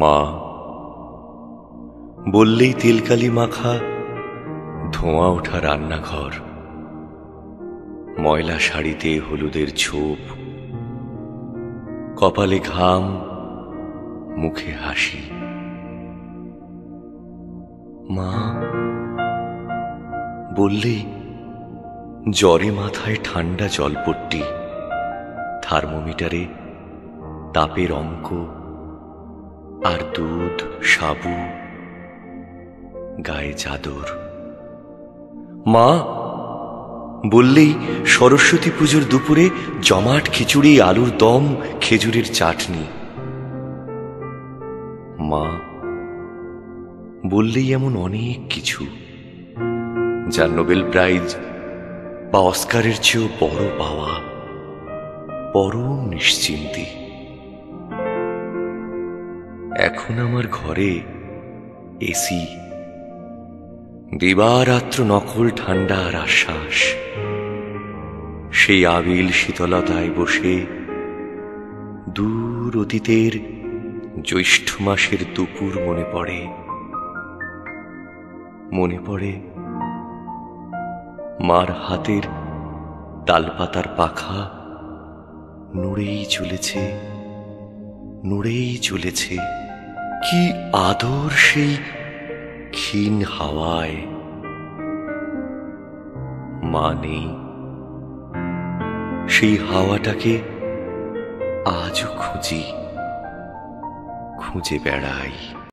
মা বললেই তেলকালি মাখা ধোঁয়া ওঠা রান্নাঘর, ময়লা শাড়িতে হলুদের ছোপ, কপালে ঘাম, মুখে হাসি। মা বললেই জ্বরে মাথায় ঠান্ডা জলপট্টি, থার্মোমিটারে তাপের অঙ্ক, আর দুধ, সাবু, গায়ে চাদর। মা বললেই সরস্বতী পুজোর দুপুরে জমাট খিচুড়ি, আলুর দম, খেজুরের চাটনি। মা বললেই এমন অনেক কিছু যা নোবেল প্রাইজ বা অস্কারের চেয়েও বড় পাওয়া, পরম নিশ্চিন্তি। এখন আমার ঘরে এসি, দিবারাত্র নকল ঠান্ডা আর আশ্বাস। সেই আবিল শীতলতায় বসে দূর অতীতের জ্যৈষ্ঠ মাসের দুপুর মনে পড়ে। মনে পড়ে মার হাতের তালপাতার পাখা নড়েই চলেছে, নড়েই চলেছে। কি আদর সেই ক্ষীণ হাওয়ায়। মা নেই, সেই হাওয়াটাকে আজও খুঁজি, খুঁজে বেড়াই।